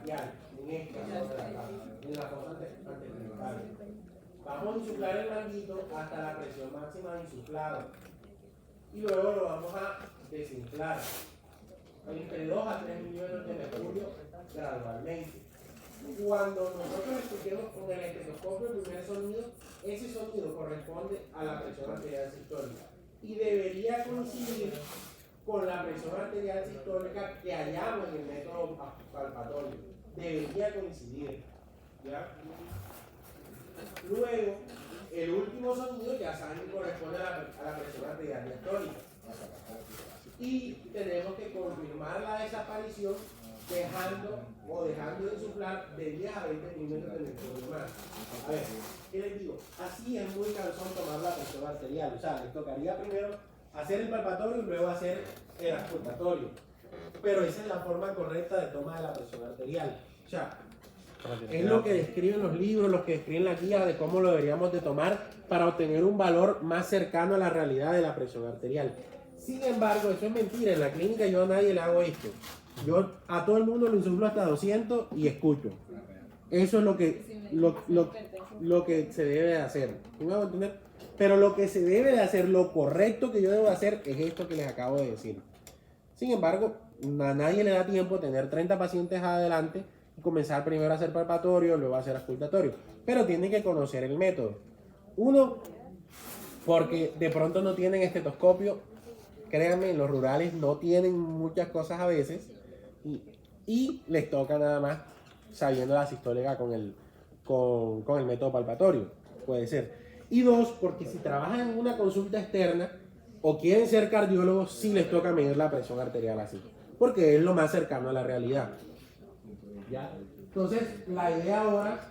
braquial, en esta zona de acá, en la fosa antecervical. Vamos a insuflar el manguito hasta la presión máxima de insuflado. Y luego lo vamos a desinflar entre 2 a 3 milímetros de mercurio gradualmente. Cuando nosotros escuchemos con el estetoscopio el primer sonido, ese sonido corresponde a la presión arterial sistólica y debería coincidir con la presión arterial sistólica que hallamos en el método palpatorio. Debería coincidir, ¿ya? Luego, el último sonido ya saben que corresponde a la presión arterial diastólica. Y tenemos que confirmar la desaparición dejando de insuflar de 10 a 20 milímetros de mercurio más. A ver, ¿qué les digo? Así es muy cansón tomar la presión arterial. O sea, les tocaría primero hacer el palpatorio y luego hacer el auscultatorio. Pero esa es la forma correcta de toma de la presión arterial. O sea, es lo que describen los libros, los que describen la guía de cómo lo deberíamos de tomar para obtener un valor más cercano a la realidad de la presión arterial. Sin embargo, eso es mentira. En la clínica yo a nadie le hago esto. Yo a todo el mundo lo insuflo hasta 200 y escucho. Eso es lo que se debe de hacer. ¿Sí me van a entender? Pero lo que se debe de hacer, lo correcto que yo debo hacer es esto que les acabo de decir. Sin embargo, a nadie le da tiempo tener 30 pacientes adelante y comenzar primero a hacer palpatorio, luego a hacer auscultatorio. Pero tienen que conocer el método. Uno, porque de pronto no tienen estetoscopio. Créanme, en los rurales no tienen muchas cosas a veces y les toca nada más sabiendo la sistólica con el método palpatorio. Puede ser. Y dos, porque si trabajan en una consulta externa o quieren ser cardiólogos, sí les toca medir la presión arterial así, porque es lo más cercano a la realidad. ¿Ya? Entonces, la idea ahora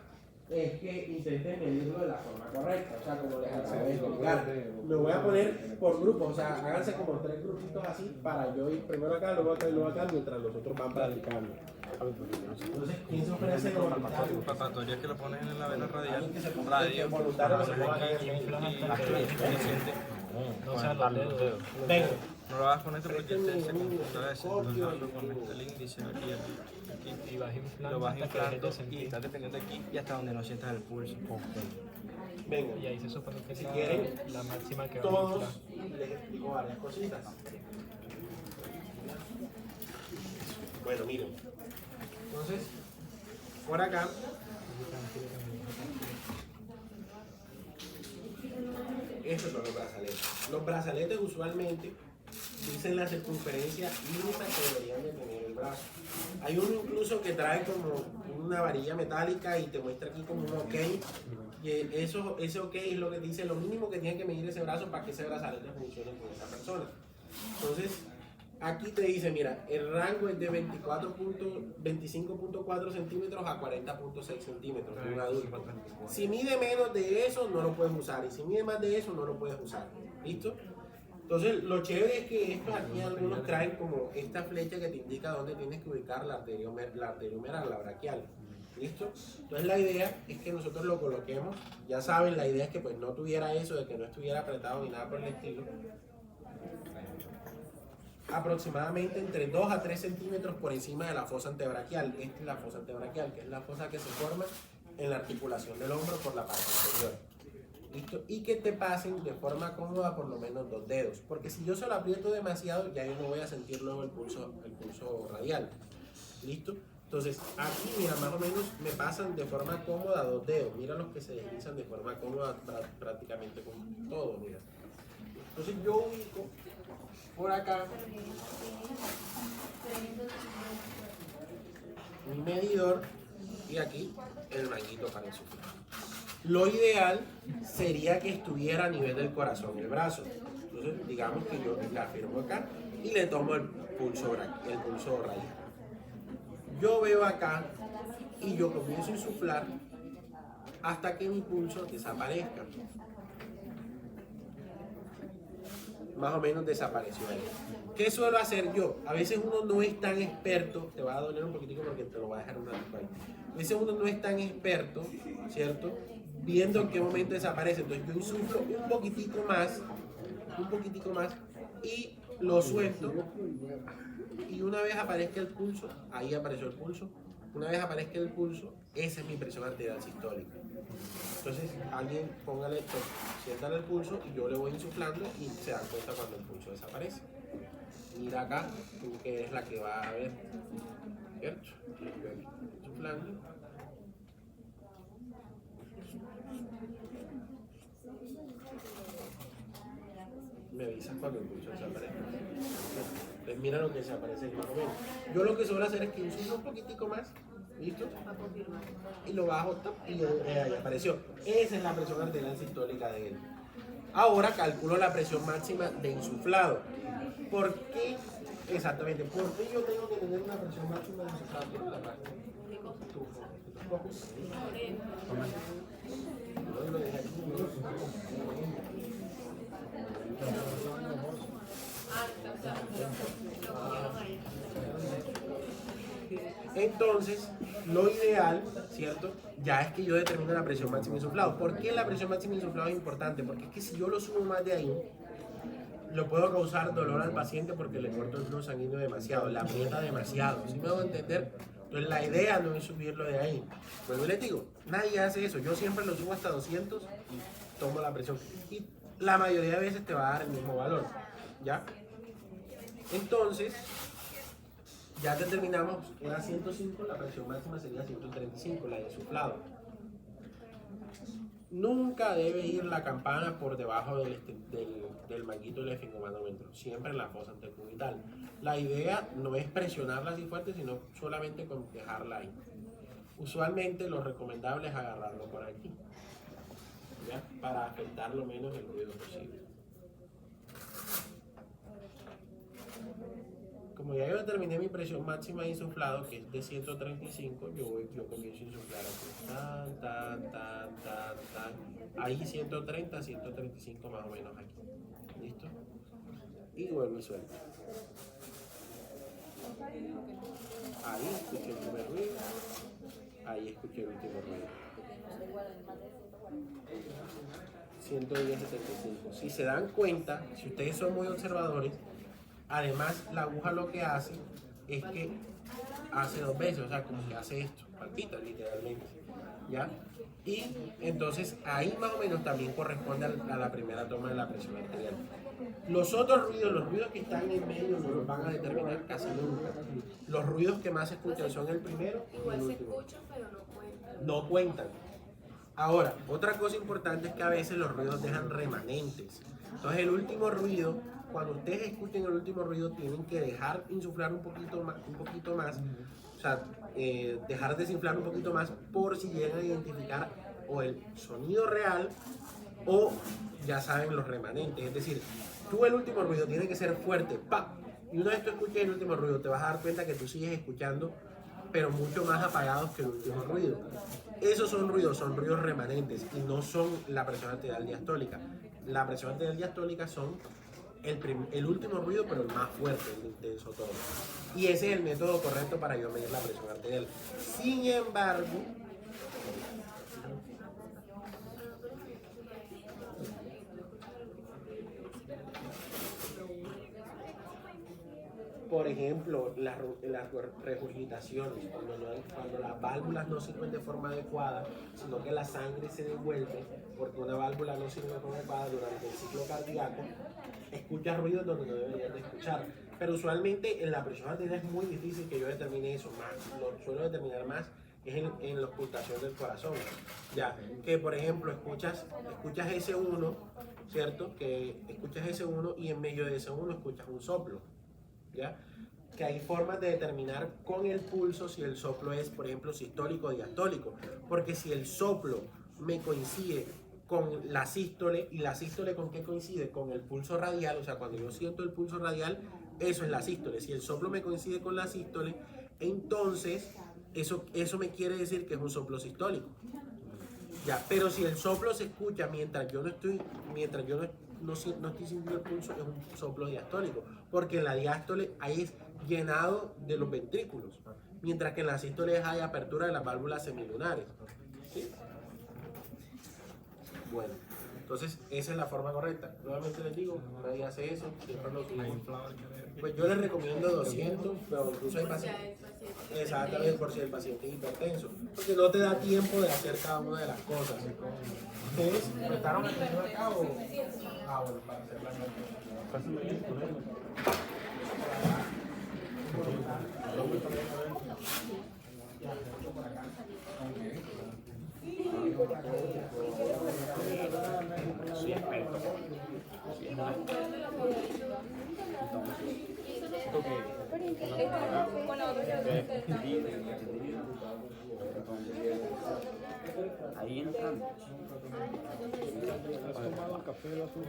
es que intenten medirlo de la forma correcta, o sea, como les acabo de explicar. Me voy a poner por grupos, o sea, háganse como 3 grupitos así para yo ir primero acá, luego acá y luego acá, mientras los otros van practicando. Entonces, ¿quién se ofrece como voluntario? Palpatorio es que lo pones en la vena radial. Alguien que se radio voluntario que se ponga aquí no sea los dedos. Venga. No lo vas a poner porque se confunde a veces. Con el índice aquí y lo vas inflando y estás deteniendo aquí y hasta donde no sientas el pulso. Venga. Y ahí se supone que si quieren, la máxima que todos les explico varias cositas. Bueno, miren. Entonces, por acá. Estos son los brazaletes. Los brazaletes usualmente dicen la circunferencia mínima que deberían de tener el brazo. Hay uno incluso que trae como una varilla metálica y te muestra aquí como un OK. Y ese OK es lo que dice lo mínimo que tiene que medir ese brazo para que ese brazalete funcione con esa persona. Entonces, aquí te dice, mira, el rango es de 25.4 centímetros a 40.6 centímetros de un adulto. Si mide menos de eso, no lo puedes usar. Y si mide más de eso, no lo puedes usar. ¿Listo? Entonces, lo chévere es que estos aquí algunos traen como esta flecha que te indica dónde tienes que ubicar la arteriomera, la braquial. ¿Listo? Entonces, la idea es que nosotros lo coloquemos. Ya saben, la idea es que pues no tuviera eso, de que no estuviera apretado ni nada por el estilo. Aproximadamente entre 2 a 3 centímetros por encima de la fosa antebraquial. Esta es la fosa antebraquial, que es la fosa que se forma en la articulación del hombro por la parte anterior. ¿Listo? Y que te pasen de forma cómoda por lo menos 2 dedos, porque si yo se lo aprieto demasiado, ya yo no voy a sentir luego el pulso radial. ¿Listo? Entonces, aquí, mira, más o menos me pasan de forma cómoda 2 dedos. Mira los que se deslizan de forma cómoda prácticamente con todo, mira. Entonces yo ubico por acá mi medidor y aquí el manguito para insuflar. Lo ideal sería que estuviera a nivel del corazón el brazo. Entonces digamos que yo la afirmo acá y le tomo el pulso radial. Yo veo acá y yo comienzo a insuflar hasta que mi pulso desaparezca. Más o menos desapareció ahí. ¿Qué suelo hacer yo? A veces uno no es tan experto, te va a doler un poquitico porque te lo voy a dejar un ratito ahí. A veces uno no es tan experto, ¿cierto? Viendo en qué momento desaparece. Entonces yo insuflo un poquitico más y lo suelto. Y una vez aparezca el pulso, ahí apareció el pulso, Una vez aparezca el pulso, esa es mi presión arterial sistólica. Entonces, alguien póngale, siéntale el pulso y yo le voy insuflando y se dan cuenta cuando el pulso desaparece. Mira acá, tú que eres la que va a ver, ¿cierto? Yo aquí insuflando. Me avisas cuando el pulso desaparezca. Pues mira lo que se aparece más o menos. Yo lo que suelo hacer es que insuflo un poquitico más, ¿listo? Y lo bajo y ahí apareció. Esa es la presión arterial sistólica de él. Ahora calculo la presión máxima de insuflado. ¿Por qué? Exactamente. ¿Por qué yo tengo que tener una presión máxima de insuflado? ¿Quién la parte? No, lo dejé aquí. Entonces, lo ideal, ¿cierto? Ya es que yo determine la presión máxima insuflado. ¿Por qué la presión máxima insuflado es importante? Porque es que si yo lo subo más de ahí, lo puedo causar dolor al paciente porque le corto el flujo sanguíneo demasiado, la aprieta demasiado. ¿Sí me hago entender? Entonces, la idea no es subirlo de ahí. Pues les digo, nadie hace eso. Yo siempre lo subo hasta 200 y tomo la presión. Y la mayoría de veces te va a dar el mismo valor, ¿ya? Entonces, ya determinamos, era 105, la presión máxima sería 135, la de insuflado. Nunca debe ir la campana por debajo del manguito del esfingomanómetro, siempre en la fosa antecubital. La idea no es presionarla así fuerte, sino solamente con dejarla ahí. Usualmente lo recomendable es agarrarlo por aquí, ¿ya? Para afectar lo menos el ruido posible. Como ya yo determiné mi presión máxima de insuflado, que es de 135, yo comienzo a insuflar así, tan. Ahí 130, 135 más o menos aquí. ¿Listo? Y vuelvo y suelto. Ahí escuché el primer ruido. Ahí escuché el último ruido. 110.75. Si se dan cuenta, si ustedes son muy observadores, además la aguja lo que hace es que hace dos veces, o sea, como que hace esto, palpita literalmente, ¿ya? Y entonces ahí más o menos también corresponde a la primera toma de la presión arterial. Los otros ruidos, los ruidos que están en medio no los van a determinar casi nunca. Los ruidos que más se escuchan son el primero y el último. Igual se escuchan, pero no cuentan. No cuentan. Ahora, otra cosa importante es que a veces los ruidos dejan remanentes. Entonces el último ruido, cuando ustedes escuchen el último ruido, tienen que dejar insuflar un poquito más, o sea, dejar desinflar un poquito más por si llegan a identificar o el sonido real o ya saben los remanentes. Es decir, tú el último ruido tiene que ser fuerte, ¡pa! Y una vez tú escuches el último ruido, te vas a dar cuenta que tú sigues escuchando, pero mucho más apagados que el último ruido. Esos son ruidos remanentes y no son la presión arterial diastólica. La presión arterial diastólica son el último ruido, pero el más fuerte, el intenso todo. Y ese es el método correcto para yo medir la presión arterial. Sin embargo, por ejemplo, las regurgitaciones, cuando las válvulas no sirven de forma adecuada, sino que la sangre se devuelve, porque una válvula no sirve de forma adecuada durante el ciclo cardíaco, escuchas ruidos donde no deberías de escuchar. Pero usualmente en la presión arterial es muy difícil que yo determine eso, más lo suelo determinar más es en la ocultación del corazón. Ya, que por ejemplo escuchas S1, ¿cierto? Que escuchas S1 y en medio de S1 escuchas un soplo. ¿Ya? Que hay formas de determinar con el pulso si el soplo es, por ejemplo, sistólico o diastólico, porque si el soplo me coincide con la sístole, y la sístole ¿con qué coincide? Con el pulso radial, o sea, cuando yo siento el pulso radial, eso es la sístole. Si el soplo me coincide con la sístole, entonces eso me quiere decir que es un soplo sistólico. Ya, pero si el soplo se escucha mientras yo no estoy sintiendo el pulso, es un soplo diastólico, porque en la diástole ahí es llenado de los ventrículos, mientras que en la sístole hay apertura de las válvulas semilunares. ¿Sí? Bueno, Entonces, esa es la forma correcta. Nuevamente les digo, nadie hace eso, siempre lo que... Pues yo les recomiendo 200, pero incluso hay pacientes... Exactamente, por si el paciente es hipertenso. Porque no te da tiempo de hacer cada una de las cosas. ¿Ustedes prestaron atención acá o...? Ah, bueno, para hacer la nota. Ahí entran. ¿Has tomado café de azul?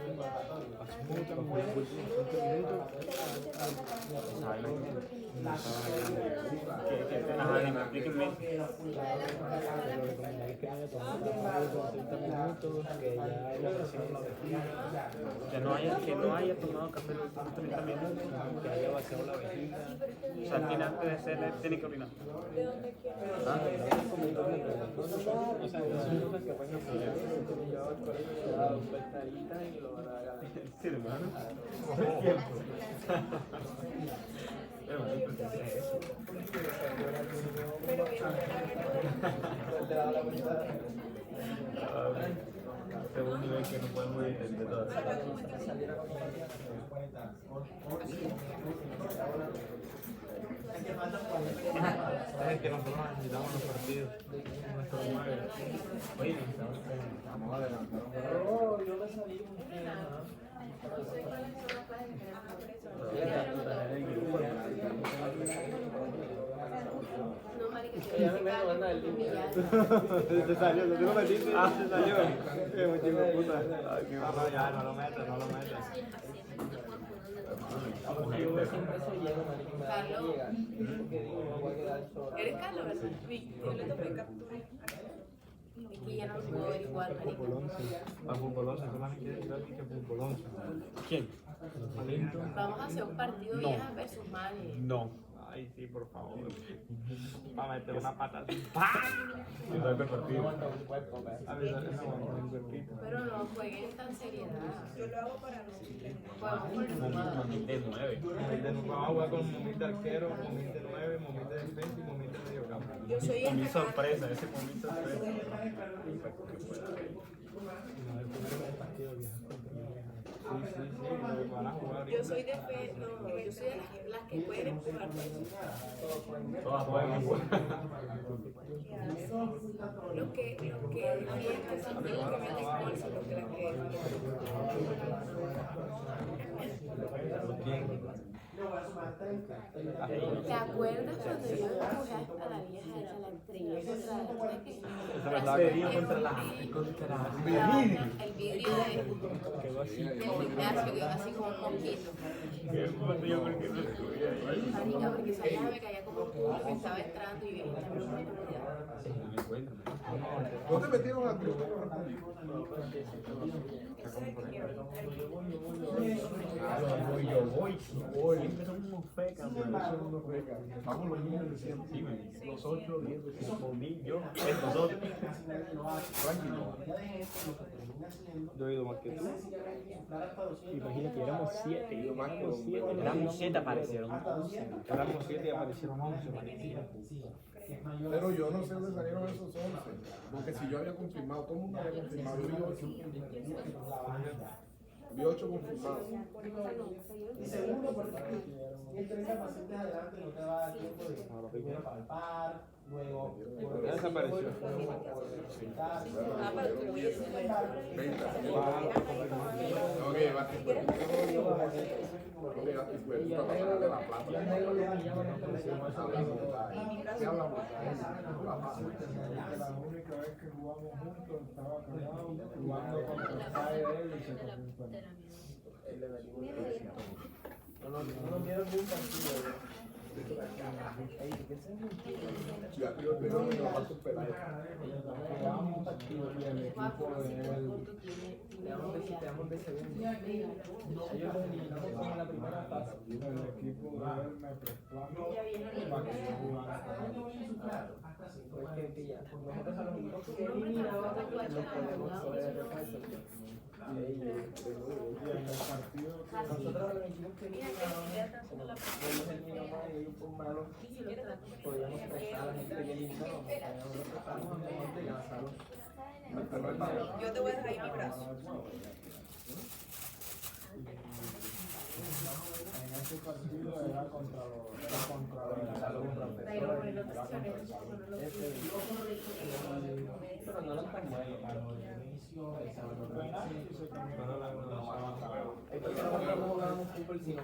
¿Has fumado muy minutos? Ajá, dime, explíquenme. Pero recomendáis que haya tomado café por 30 minutos, que ya haya vaciado la vejiga. Que no haya tomado café por 30 minutos. Que haya vaciado la vejiga. O sea, tiene antes de hacer, tiene que orinar. O sea, son cosas que pueden apoyar. Yo al colegio le he dado pestaditas y lo van a dar. Sí, hermano. Este es un nivel que no podemos entender todo. Es que nosotros necesitamos los partidos. Nuestro 9. Oye, vamos a adelantar. No, yo me salí un día. Ya me manda el link. Te salió, lo tengo metido. Ah, te salió. Qué chico puta. No, ya, no lo metas, no lo metas. Yo siempre soy lleno, marica, me llega. Porque digo, no voy a quedar solo. ¿Eres Carlos, verdad? Yo le tomé captura. Es que ya no puedo averiguar, marica. A Fútbol 11, tú más quieres ir aquí que Fútbol 11. ¿Quién? Vamos a hacer un partido viejas versus males. No. Ay, sí, por favor. Para meter una pata así. ¡Pam! Y darle partido. A ver, dale esa mano, un cuerpito. Pero no jueguen tan seriedad. Yo lo hago para no. Momín de 9. Vamos a jugar con Momín de arquero, Momín de 9, Momín de defensa y Momín de medio campo. Yo soy Momín esta sorpresa, ese momín sorpresa. Yo soy de fe, no, yo soy de las que pueden empujar. Todas podemos jugar. Lo que defienden son los que meten gol, son los que las que. ¿Te acuerdas cuando yo empujé a la vieja esa, la estrella contra la el vidrio del gimnasio quedó así como un mosquito? Marica, porque esa vieja me caía como un culo que estaba entrando y ¿Dónde metieron a tu? Siempre son unos fecas, Vamos los niños de siempre. los 8, 10, Momín, yo, nosotros. Tranquilo. Yo he ido más que tú. imagínate, éramos 7, Éramos 7, aparecieron 11. Éramos 7 y aparecieron 11. Pero yo no sé dónde salieron esos 11. Porque si yo había confirmado, todo el mundo había confirmado. Yo vi 8. Vi 8 confirmados. Y segundo, porque el 30 pacientes adelante no te va a dar tiempo de primero palpar, luego Ya desapareció. No, que llevaste cuerpo. No que llevaste cuerpo para pasarle la plata. ¿Qué hablamos? La única vez que jugamos juntos estaba cagado jugando contra el padre de él y se comió un cuerno. No nos dieron ni un partido. Ya, pero no me va a superar. Jugábamos un partido y el equipo de él. Quedamos de segundo. Ellos nos eliminaron en la primera fase. El equipo de él me prestó a mí para que yo jugara con él. Pues que pilla, nosotros a los equipos que eliminamos los podemos poner de defensa. Nosotros los equipos que eliminamos a ellos por malos, podíamos prestar a la gente que eliminamos, prestábamos a Monte y lanzarlos. Yo te voy a dejar ahí mi brazo. En ese partido era contra los pero no eran tan buenos. Es que nosotros no jugábamos fútbol sino